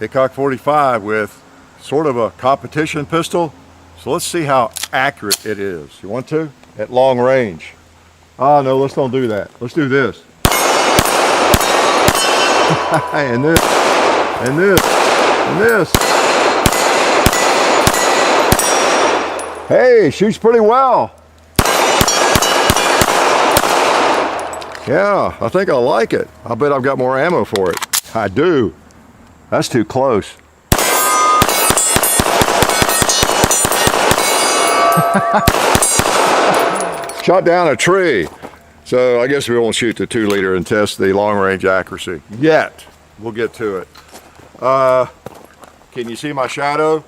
Hickok 45 with sort of a competition pistol. So let's see how accurate it is. You want to? At long range. Oh no, let's don't do that. Let's do this. And this, and this, and this. Hey, shoots pretty well. Yeah, I think I like it. I bet I've got more ammo for it. I do. That's too close. Shot down a tree. So I guess we won't shoot the 2-liter and test the long-range accuracy yet. We'll get to it. Can you see my shadow?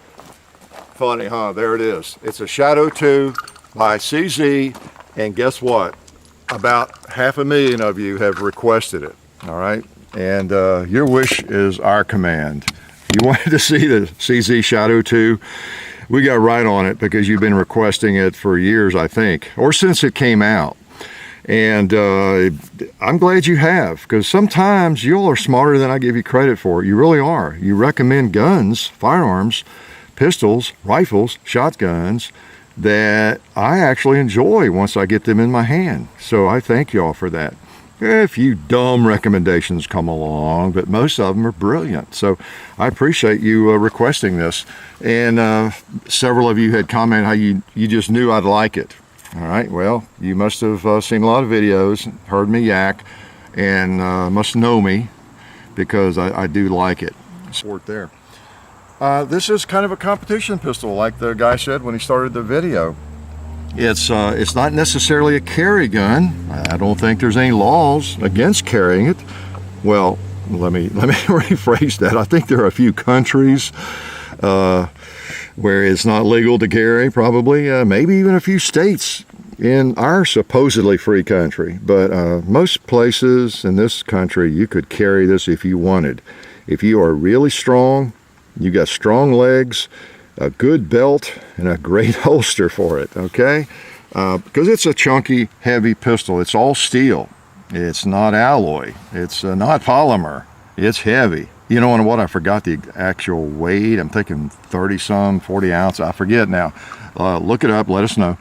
Funny, huh? There it is. It's a Shadow 2 by CZ, and guess what? About 500,000 of you have requested it. All right, and your wish is our command. You wanted to see the CZ Shadow 2. We got right on it because you've been requesting it for years, I think, or since it came out. And I'm glad you have, because sometimes you all are smarter than I give you credit for. You really are. You recommend guns, firearms, pistols, rifles, shotguns that I actually enjoy once I get them in my hand. So I thank you all for that. A few dumb recommendations come along, but most of them are brilliant. So I appreciate you requesting this. And several of you had commented how you just knew I'd like it. All right, well, you must have seen a lot of videos, heard me yak, and must know me because I do like it. Sport there. This is kind of a competition pistol, like the guy said when he started the video. It's not necessarily a carry gun. I don't think there's any laws against carrying it. Well, let me rephrase that. I think there are a few countries where it's not legal to carry, probably, maybe even a few states in our supposedly free country. But most places in this country, you could carry this if you wanted. If you are really strong, you got strong legs, a good belt, and a great holster for it, okay? Because it's a chunky, heavy pistol. It's all steel. It's not alloy. It's not polymer. It's heavy. You know what? I forgot the actual weight. I'm thinking 30-some, 40 ounce. I forget now. Look it up. Let us know.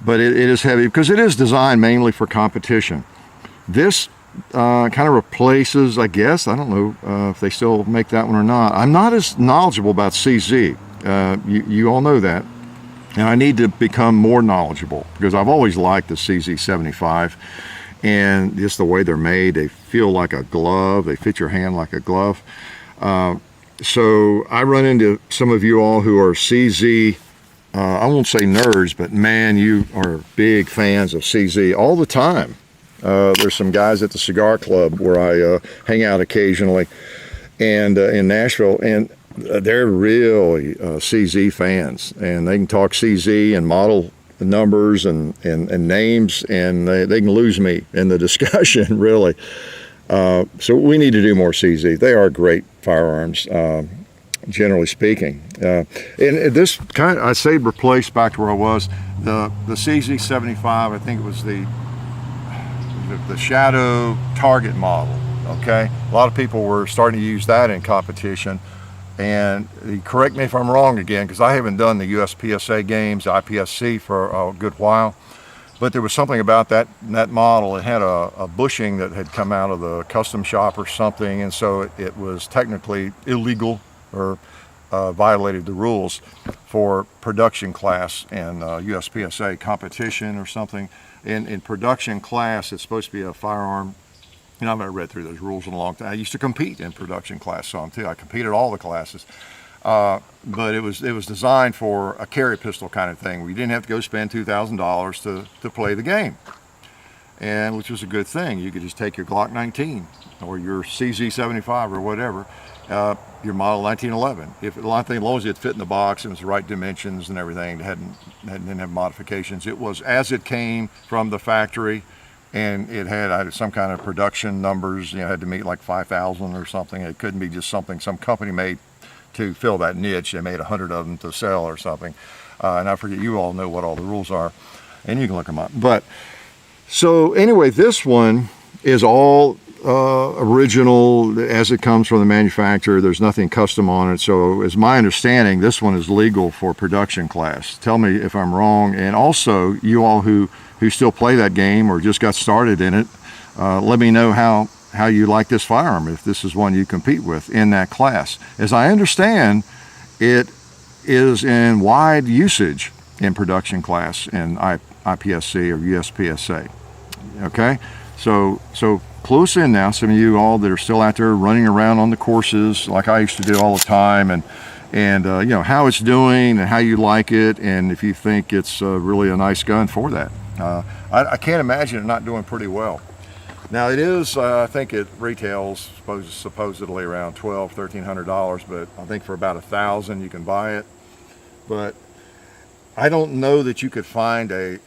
But it is heavy because it is designed mainly for competition. This kind of replaces, I guess, I don't know if they still make that one or not. I'm not as knowledgeable about CZ. You all know that. And I need to become more knowledgeable because I've always liked the CZ75. And just the way they're made, they feel like a glove. They fit your hand like a glove. So I run into some of you all who are CZ, I won't say nerds, but man, you are big fans of CZ all the time. There's some guys at the cigar club where I hang out occasionally, and in Nashville, and they're really CZ fans, and they can talk CZ and model numbers and names, and they can lose me in the discussion, really. So we need to do more CZ. They are great firearms, generally speaking. And this kind of, I say replaced back to where I was, the CZ75, I think it was the Shadow target model, okay? A lot of people were starting to use that in competition. And correct me if I'm wrong again, because I haven't done the USPSA games, IPSC, for a good while. But there was something about that model. It had a bushing that had come out of the custom shop or something, and so it was technically illegal or violated the rules for production class and USPSA competition or something. In production class, it's supposed to be a firearm. You know, I've never read through those rules in a long time. I used to compete in production class some too. I competed all the classes, but it was designed for a carry pistol kind of thing where you didn't have to go spend $2,000 to play the game, and which was a good thing. You could just take your Glock 19 or your CZ75 or whatever, your model 1911. If a lot of things, as long as it fit in the box and it was the right dimensions and everything, didn't have modifications. It was as it came from the factory. And it had some kind of production numbers, you know, had to meet like 5,000 or something. It couldn't be just something some company made to fill that niche. They made 100 of them to sell or something. And I forget, you all know what all the rules are, and you can look them up. But so anyway, this one is all original as it comes from the manufacturer. There's nothing custom on it. So as my understanding, this one is legal for production class. Tell me if I'm wrong. And also, you all who still play that game or just got started in it, let me know how you like this firearm, if this is one you compete with in that class. As I understand, it is in wide usage in production class in IPSC or USPSA. Okay, so clue us in now, some of you all that are still out there running around on the courses like I used to do all the time, and you know, how it's doing and how you like it, and if you think it's really a nice gun for that. I can't imagine it not doing pretty well. Now it is, I think it retails supposedly around $1,200–1,300, but I think for about $1,000 you can buy it. But I don't know that you could find a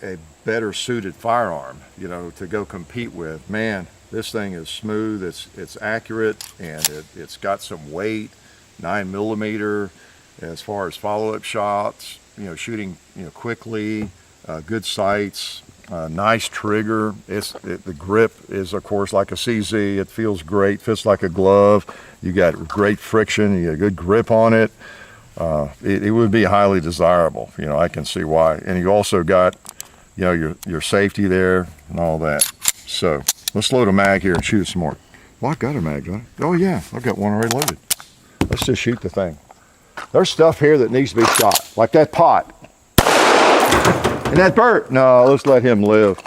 better suited firearm, you know, to go compete with. Man, this thing is smooth, it's accurate, and it's got some weight, 9mm, as far as follow-up shots, you know, shooting, you know, quickly, good sights. Nice trigger. The grip is, of course, like a CZ. It feels great, fits like a glove. You got great friction. You got a good grip on it. It would be highly desirable. You know, I can see why. And you also got, you know, your safety there and all that. So let's load a mag here and shoot some more. Well, I got a mag, Johnny. Oh yeah, I've got one already loaded. Let's just shoot the thing. There's stuff here that needs to be shot, like that pot. And that bird, no, let's let him live.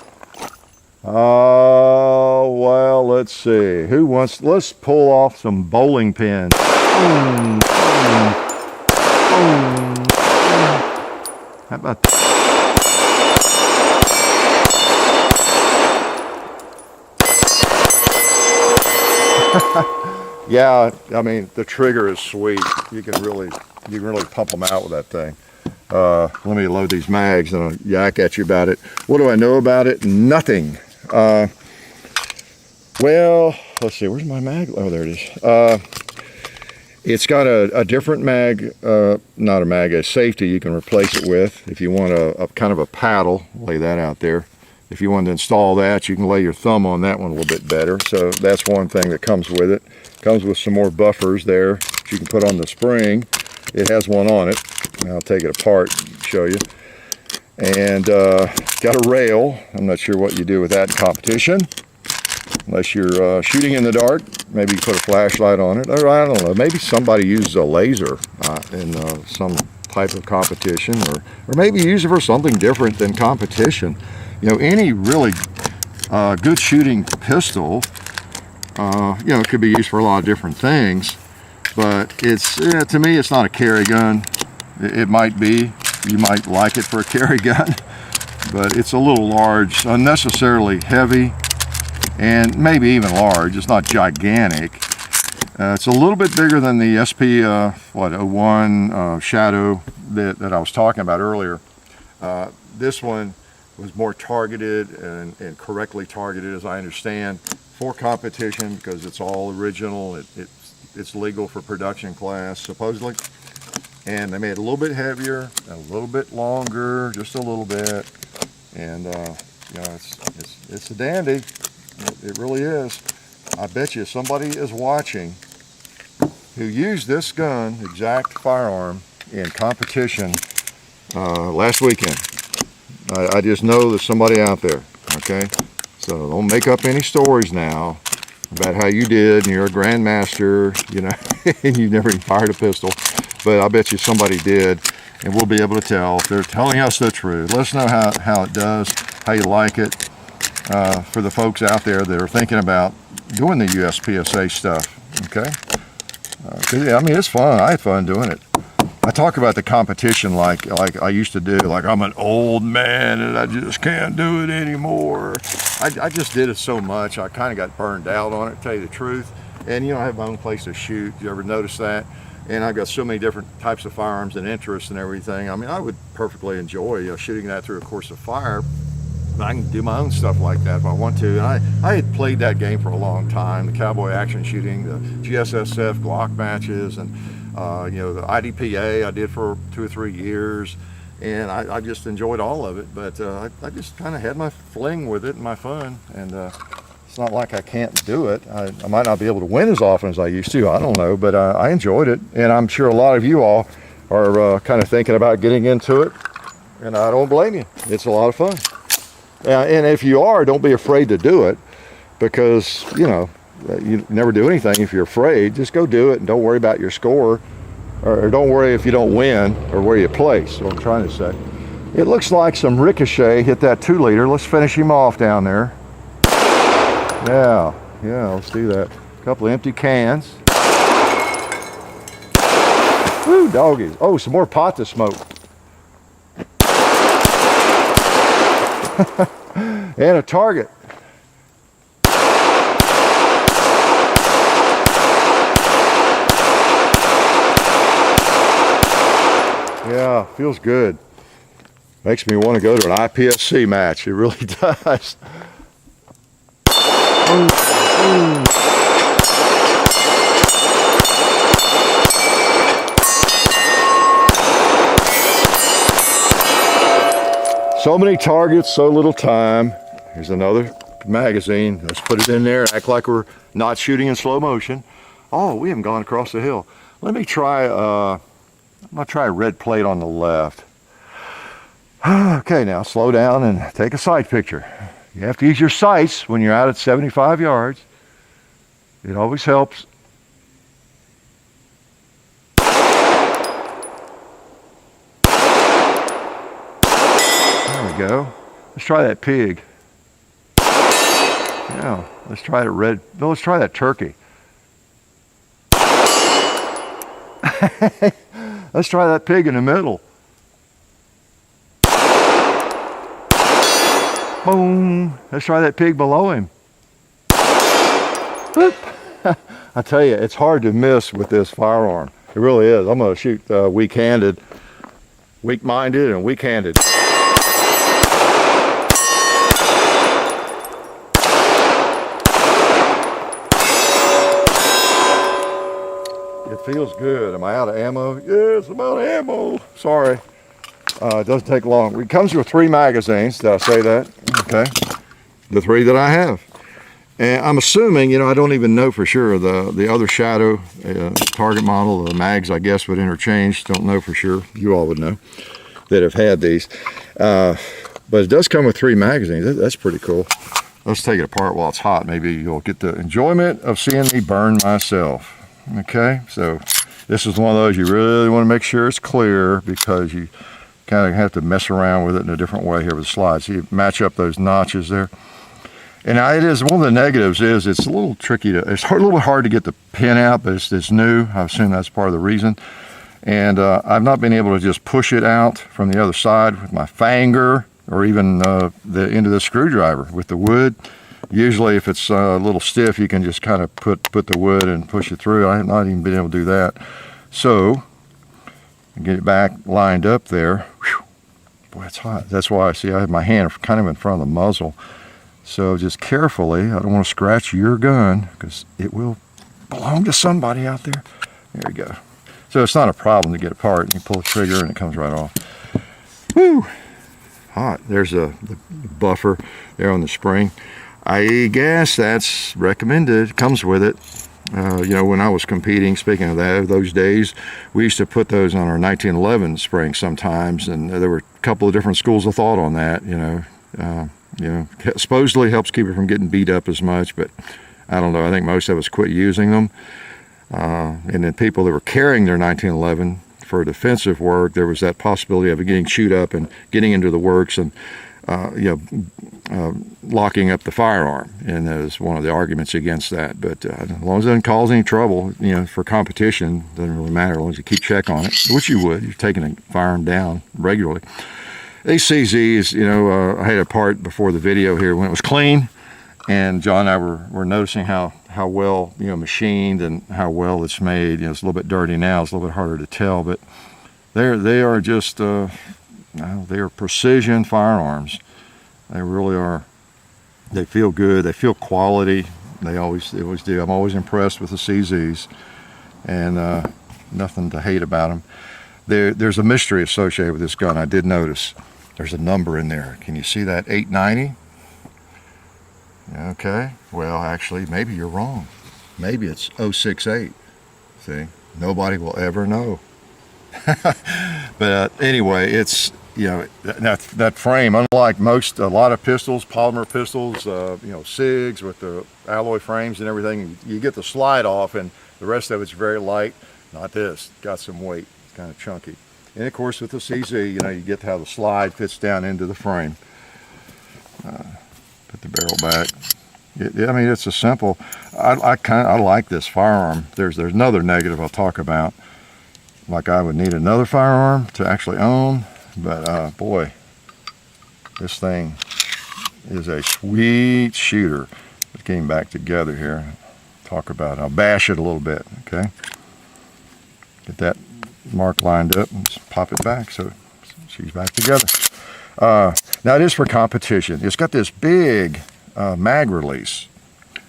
Oh, well, let's see. Let's pull off some bowling pins. How about that? Yeah, I mean, the trigger is sweet. You can really pump them out with that thing. Let me load these mags and I'll yak at you about it. What do I know about it? Nothing. Well, let's see, where's my mag? Oh, there it is. It's got a different mag, not a mag, a safety you can replace it with. If you want a kind of a paddle, lay that out there. If you want to install that, you can lay your thumb on that one a little bit better. So that's one thing that comes with it. Comes with some more buffers there that you can put on the spring. It has one on it. I'll take it apart and show you. And got a rail. I'm not sure what you do with that in competition. Unless you're shooting in the dark, maybe you put a flashlight on it. Or I don't know, maybe somebody uses a laser in some type of competition. Or maybe use it for something different than competition. You know, any really good shooting pistol, you know, it could be used for a lot of different things. But it's, to me, it's not a carry gun. It might be. You might like it for a carry gun. But it's a little large, unnecessarily heavy, and maybe even large. It's not gigantic. It's a little bit bigger than the SP 01 Shadow that I was talking about earlier. This one was more targeted and correctly targeted, as I understand, for competition because it's all original. It's legal for production class, supposedly. And they made it a little bit heavier, a little bit longer, just a little bit. And you know, it's a dandy. It really is. I bet you somebody is watching who used this gun, exact firearm, in competition last weekend. I just know there's somebody out there. Okay, so don't make up any stories now about how you did and you're a grandmaster, you know, and you've never even fired a pistol. But I bet you somebody did, and we'll be able to tell if they're telling us the truth. Let us know how it does, how you like it. For the folks out there that are thinking about doing the USPSA stuff, okay? I mean, it's fun. I had fun doing it. I talk about the competition like I used to do, like I'm an old man and I just can't do it anymore. I just did it so much, I kind of got burned out on it, to tell you the truth. And you know, I have my own place to shoot. You ever notice that? And I've got so many different types of firearms and interests and everything. I mean, I would perfectly enjoy shooting that through a course of fire. I can do my own stuff like that if I want to. And I had played that game for a long time, the cowboy action shooting, the GSSF Glock matches, and you know, the IDPA I did for 2 or 3 years. And I just enjoyed all of it. But I just kind of had my fling with it and my fun. And It's not like I can't do it. I might not be able to win as often as I used to. I don't know, but I enjoyed it. And I'm sure a lot of you all are kind of thinking about getting into it. And I don't blame you. It's a lot of fun. And if you are, don't be afraid to do it, because, you know, you never do anything if you're afraid. Just go do it and don't worry about your score, or don't worry if you don't win or where you place. So I'm trying to say. It looks like some ricochet hit that 2-liter. Let's finish him off down there. Yeah, let's do that. A couple of empty cans. Woo, doggies. Oh, some more pot to smoke. And a target. Yeah, feels good. Makes me want to go to an IPSC match. It really does. So many targets, so little time. Here's another magazine. Let's put it in there, act like we're not shooting in slow motion. Oh, we haven't gone across the hill. Let me try, I'm gonna try a red plate on the left. Okay, now slow down and take a sight picture. You have to use your sights when you're out at 75 yards. It always helps. There we go. Let's try that pig. Yeah, let's try let's try that turkey. Let's try that pig in the middle. Boom. Let's try that pig below him. I tell you, it's hard to miss with this firearm. It really is. I'm going to shoot weak-handed, weak-minded, and weak-handed. It feels good. Am I out of ammo? Yes, I'm out of ammo. Sorry. It doesn't take long. It comes with 3 magazines. Did I say that? Okay. The 3 that I have. And I'm assuming, you know, I don't even know for sure. The other Shadow target model, the mags, I guess, would interchange. Don't know for sure. You all would know that have had these. But it does come with 3 magazines. That's pretty cool. Let's take it apart while it's hot. Maybe you'll get the enjoyment of seeing me burn myself. Okay, so this is one of those you really want to make sure it's clear, because you kind of have to mess around with it in a different way here with the slides. So you match up those notches there. And now it is, one of the negatives is it's a little tricky it's a little bit hard to get the pin out, but it's new. I assume that's part of the reason. And I've not been able to just push it out from the other side with my finger, or even the end of the screwdriver with the wood. Usually if it's a little stiff, you can just kind of put the wood and push it through. I have not even been able to do that. So, get it back lined up there. Whew. Boy, it's hot. That's why I have my hand kind of in front of the muzzle. So just carefully, I don't want to scratch your gun, because it will belong to somebody out there. There we go. So it's not a problem to get apart. You pull the trigger and it comes right off. Woo! Hot. There's the buffer there on the spring. I guess that's recommended. It comes with it. You know, when I was competing, speaking of that, those days, we used to put those on our 1911 springs sometimes, and there were a couple of different schools of thought on that. You know, supposedly helps keep it from getting beat up as much, but I don't know. I think most of us quit using them. And then people that were carrying their 1911 for defensive work, there was that possibility of it getting chewed up and getting into the works and locking up the firearm, and that was one of the arguments against that. But as long as it doesn't cause any trouble, you know, for competition, doesn't really matter as long as you keep check on it, which you would. You're taking a firearm down regularly. These CZs, you know, I had a part before the video here when it was clean, and John and I were noticing how well, you know, machined and how well it's made. You know, it's a little bit dirty now. It's a little bit harder to tell, but they are just they are precision firearms. They really are. They feel good. They feel quality. They always do. I'm always impressed with the CZs, and nothing to hate about them. There's a mystery associated with this gun. I did notice there's a number in there. Can you see that? 890. Okay, well, actually, maybe you're wrong. Maybe it's 068. See, nobody will ever know. But anyway, it's, you know, that frame, unlike a lot of pistols, polymer pistols, you know, SIGs with the alloy frames and everything, you get the slide off and the rest of it's very light. Not this, got some weight, it's kind of chunky. And of course with the CZ, you know, you get how the slide fits down into the frame. Put the barrel back. I mean, it's a simple, I like this firearm. There's another negative I'll talk about. Like I would need another firearm to actually own, but boy, this thing is a sweet shooter. It's getting back together here. Talk about it. I'll bash it a little bit, okay? Get that mark lined up and just pop it back so she's back together. Now it is for competition. It's got this big mag release.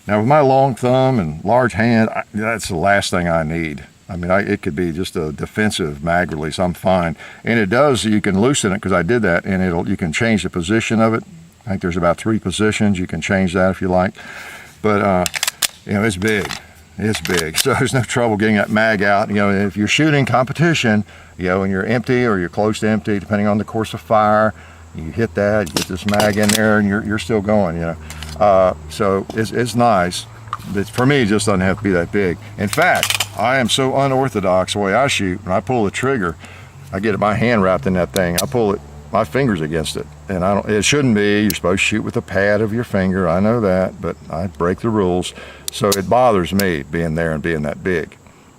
Now with my long thumb and large hand, that's the last thing I need. I mean, it could be just a defensive mag release. I'm fine. And it does, you can loosen it because I did that, and you can change the position of it. I think there's about 3 positions. You can change that if you like. But, you know, it's big. It's big. So there's no trouble getting that mag out. You know, if you're shooting competition, you know, and you're empty or you're close to empty, depending on the course of fire, you hit that, you get this mag in there, and you're still going, you know. So it's nice. But for me, it just doesn't have to be that big. In fact, I am so unorthodox the way I shoot. When I pull the trigger, I get my hand wrapped in that thing. I pull it, my fingers against it. And it shouldn't be. You're supposed to shoot with the pad of your finger. I know that, but I break the rules. So it bothers me being there and being that big.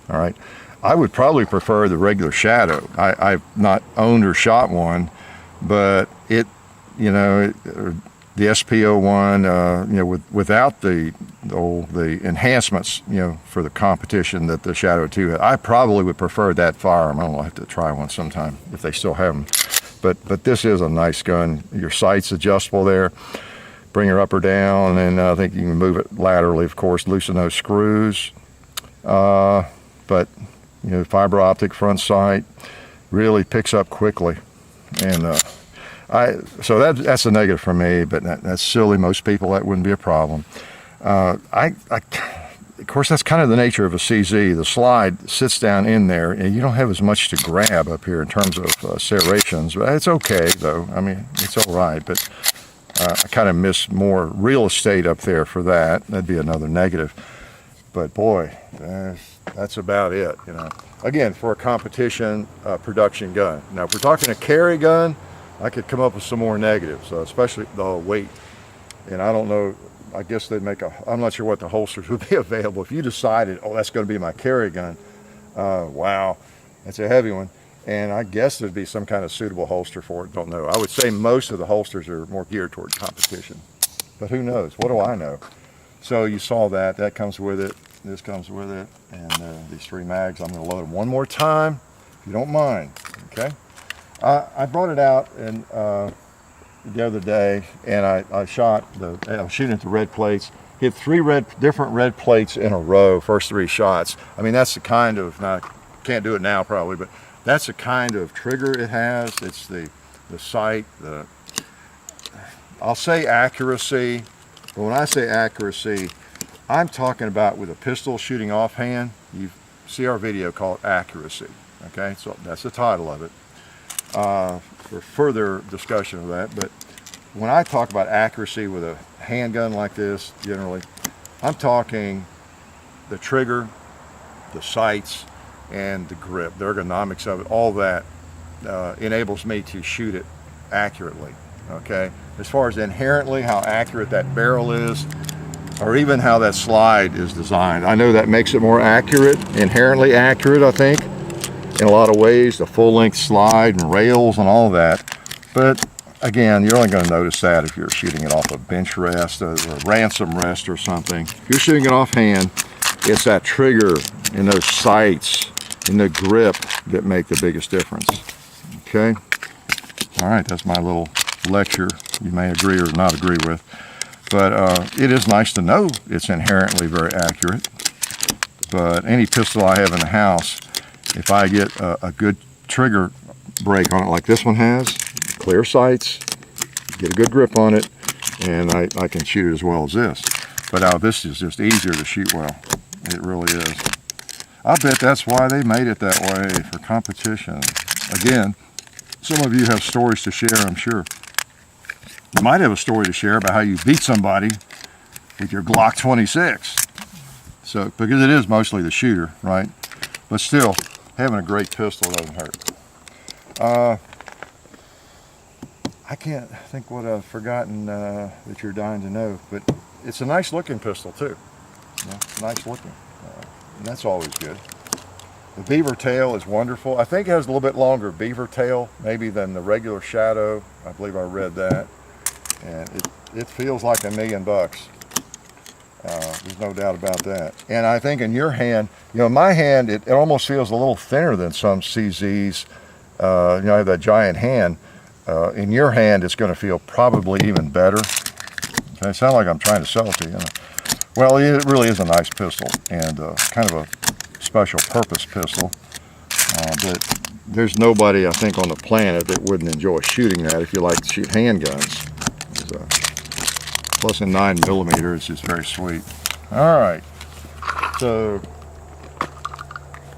All right. I would probably prefer the regular Shadow. I've not owned or shot one, but it, you know, the SP01, you know, without the enhancements, you know, for the competition that the Shadow 2 had, I probably would prefer that firearm. I don't know, I'll have to try one sometime if they still have them. But this is a nice gun. Your sight's adjustable there. Bring her up or down, and I think you can move it laterally, of course, loosen those screws. But, you know, fiber optic front sight really picks up quickly. And so that's a negative for me, but that's silly. Most people, that wouldn't be a problem. Of course, that's kind of the nature of a CZ. The slide sits down in there, and you don't have as much to grab up here in terms of serrations. But it's okay, though. I mean, it's all right. But I kind of miss more real estate up there for that. That'd be another negative. But boy, that's about it. You know, again, for a competition production gun. Now, if we're talking a carry gun, I could come up with some more negatives, especially the weight. And I don't know, I guess they'd make I'm not sure what the holsters would be available. If you decided, oh, that's going to be my carry gun, wow, that's a heavy one. And I guess there'd be some kind of suitable holster for it, don't know. I would say most of the holsters are more geared toward competition. But who knows, what do I know? So you saw that comes with it, this comes with it, and these 3 mags. I'm going to load them one more time, if you don't mind, okay? I brought it out and the other day, and I was shooting at the red plates. Hit 3 different red plates in a row, first 3 shots. I mean, that's the kind of, now, I can't do it now probably, but that's the kind of trigger it has. It's the sight, I'll say accuracy, but when I say accuracy, I'm talking about with a pistol shooting offhand. You see our video called Accuracy, okay? So that's the title of it. For further discussion of that, but when I talk about accuracy with a handgun like this, generally, I'm talking the trigger, the sights, and the grip, the ergonomics of it. All that enables me to shoot it accurately, okay? As far as inherently how accurate that barrel is, or even how that slide is designed, I know that makes it more accurate, inherently accurate, I think, in a lot of ways, the full-length slide and rails and all that. But again, you're only going to notice that if you're shooting it off a bench rest or a ransom rest or something. If you're shooting it offhand, it's that trigger and those sights and the grip that make the biggest difference. Okay? All right, that's my little lecture. You may agree or not agree with. But it is nice to know it's inherently very accurate. But any pistol I have in the house, if I get a good trigger break on it like this one has, clear sights, get a good grip on it, and I can shoot as well as this. But now this is just easier to shoot well. It really is. I bet that's why they made it that way, for competition. Again, some of you have stories to share, I'm sure. You might have a story to share about how you beat somebody with your Glock 26. So, because it is mostly the shooter, right? But still, having a great pistol doesn't hurt. I can't think what I've forgotten that you're dying to know, but it's a nice looking pistol too. Yeah, nice looking. And that's always good. The beaver tail is wonderful. I think it has a little bit longer beaver tail maybe than the regular Shadow. I believe I read that. And it feels like $1,000,000. There's no doubt about that. And I think in your hand, you know, my hand, it almost feels a little thinner than some CZs. You know, I have that giant hand. In your hand, it's going to feel probably even better. Okay, it sounds like I'm trying to sell it to you. Well, it really is a nice pistol, and kind of a special purpose pistol. But there's nobody, I think, on the planet that wouldn't enjoy shooting that if you like to shoot handguns. Plus in 9mm, it's just very sweet. All right, so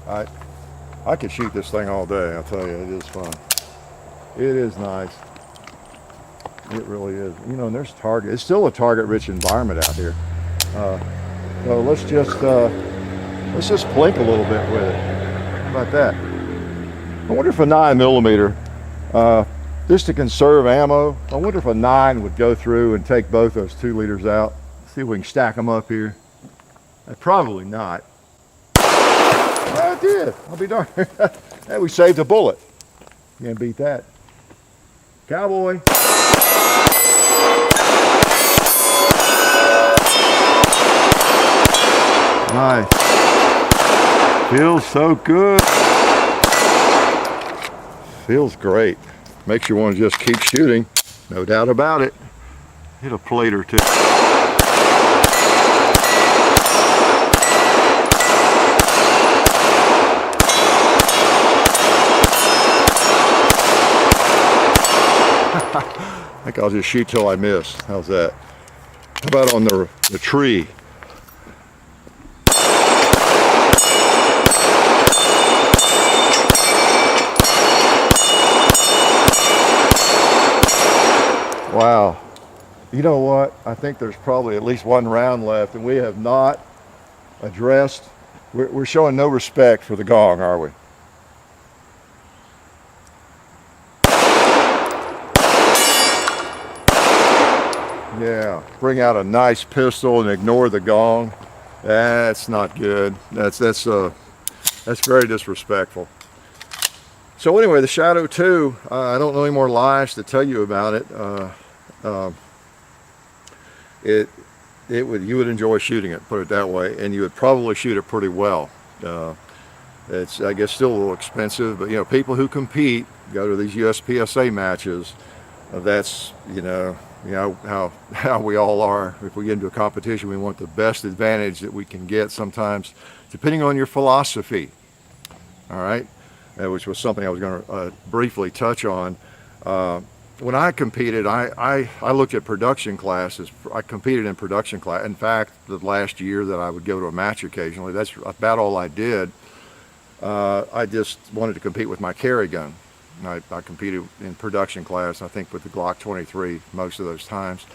I could shoot this thing all day. I'll tell you, it is fun. It is nice. It really is. You know, and there's target. It's still a target-rich environment out here. So let's just plink a little bit with it. How about that? I wonder if a 9mm, just to conserve ammo, I wonder if a 9 would go through and take both those 2 liters out. See if we can stack them up here. Probably not. I did. I'll be darned. Hey, we saved a bullet. You can't beat that. Cowboy. Nice. Feels so good. Feels great. Makes you want to just keep shooting. No doubt about it. Hit a plate or two. I think I'll just shoot till I miss. How's that? How about on the tree? Wow. You know what? I think there's probably at least 1 round left, and we have not addressed, we're showing no respect for the gong, are we? Yeah, bring out a nice pistol and ignore the gong. That's not good. That's very disrespectful. So anyway, the Shadow 2, I don't know any more lies to tell you about it. You would enjoy shooting it, put it that way, and you would probably shoot it pretty well. It's, I guess, still a little expensive, but you know, people who compete go to these USPSA matches. That's how we all are. If we get into a competition, we want the best advantage that we can get. Sometimes, depending on your philosophy. All right. Which was something I was going to briefly touch on. When I competed, I looked at production classes. I competed in production class. In fact, the last year that I would go to a match occasionally, that's about all I did. I just wanted to compete with my carry gun. I competed in production class, I think, with the Glock 23 most of those times,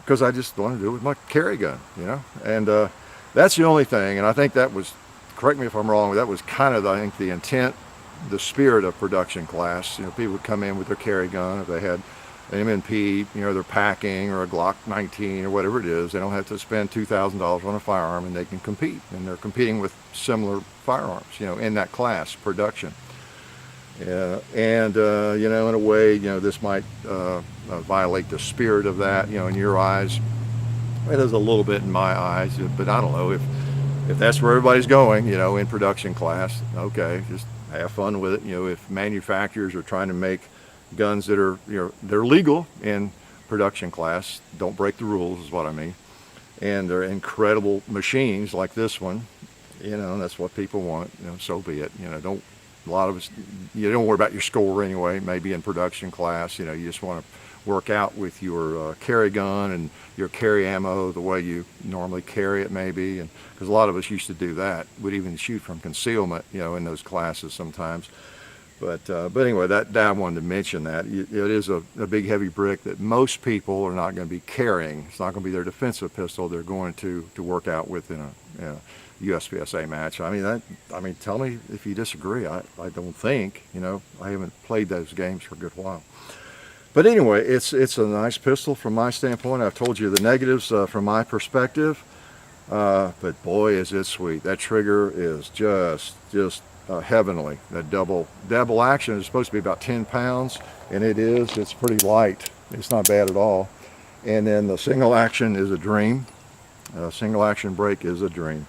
because I just wanted to do it with my carry gun, you know. And that's the only thing. And I think that was, correct me if I'm wrong, that was kind of, I think, the intent, the spirit of production class. You know, people would come in with their carry gun. If they had an MNP, you know, they're packing, or a Glock 19 or whatever it is, they don't have to spend $2,000 on a firearm, and they can compete. And they're competing with similar firearms, you know, in that class, production. And you know, in a way, you know, this might violate the spirit of that, you know, in your eyes. It is a little bit in my eyes, but I don't know if that's where everybody's going, you know, in production class. Okay, just have fun with it. You know, if manufacturers are trying to make guns that are, you know, they're legal in production class, don't break the rules is what I mean. And they're incredible machines like this one, you know, that's what people want, you know, so be it. You know, a lot of us, you don't worry about your score anyway, maybe in production class, you know, you just want to work out with your carry gun and your carry ammo the way you normally carry it, maybe. And because a lot of us used to do that, we'd even shoot from concealment, you know, in those classes sometimes. But anyway, I wanted to mention that. It is a big heavy brick that most people are not going to be carrying. It's not going to be their defensive pistol they're going to work out with in a USPSA match. I mean, tell me if you disagree. I don't think, you know, I haven't played those games for a good while. But anyway, it's a nice pistol from my standpoint. I've told you the negatives from my perspective. But boy, is it sweet. That trigger is just heavenly. That double action is supposed to be about 10 pounds, and it is. It's pretty light. It's not bad at all. And then the single action is a dream. Single action break is a dream.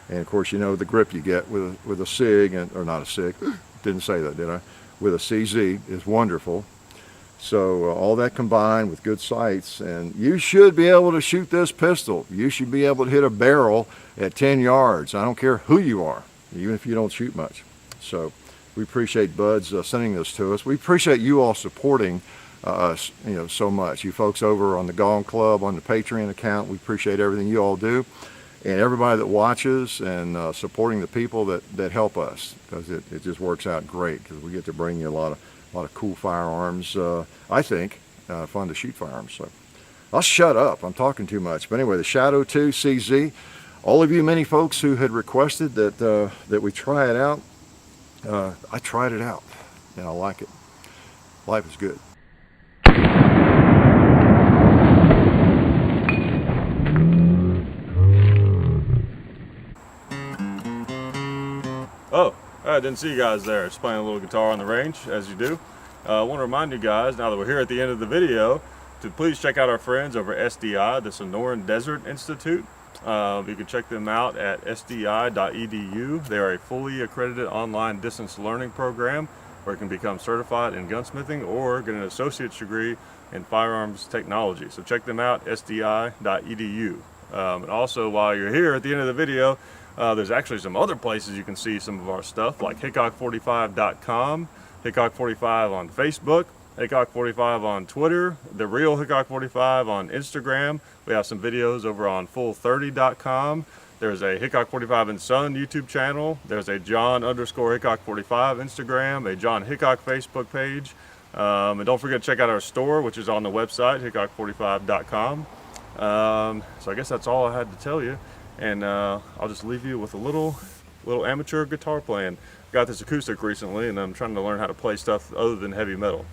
And of course, you know, the grip you get with a SIG, or not a SIG, didn't say that, did I? With a CZ is wonderful. So all that combined with good sights, and you should be able to shoot this pistol. You should be able to hit a barrel at 10 yards. I don't care who you are, even if you don't shoot much. So we appreciate Bud's sending this to us. We appreciate you all supporting us, you know, so much. You folks over on the Gone Club, on the Patreon account, we appreciate everything you all do. And everybody that watches and supporting the people that help us, because it just works out great, because we get to bring you a lot of cool firearms. I think fun to shoot firearms. So I'll shut up. I'm talking too much. But anyway, the Shadow 2 CZ. All of you, many folks who had requested that we try it out, I tried it out, and I like it. Life is good. Oh, I didn't see you guys there. Just playing a little guitar on the range, as you do. I want to remind you guys, now that we're here at the end of the video, to please check out our friends over at SDI, the Sonoran Desert Institute. You can check them out at sdi.edu. They are a fully accredited online distance learning program where you can become certified in gunsmithing or get an associate's degree in firearms technology. So check them out, sdi.edu. And also, while you're here at the end of the video, there's actually some other places you can see some of our stuff, like hickok45.com, Hickok45 on Facebook, Hickok45 on Twitter, The Real Hickok45 on Instagram. We have some videos over on Full30.com. There's a Hickok45 and Son YouTube channel. There's a John_Hickok45 Instagram, a John Hickok Facebook page. And don't forget to check out our store, which is on the website, Hickok45.com. So I guess that's all I had to tell you. And I'll just leave you with a little amateur guitar playing. Got this acoustic recently, and I'm trying to learn how to play stuff other than heavy metal.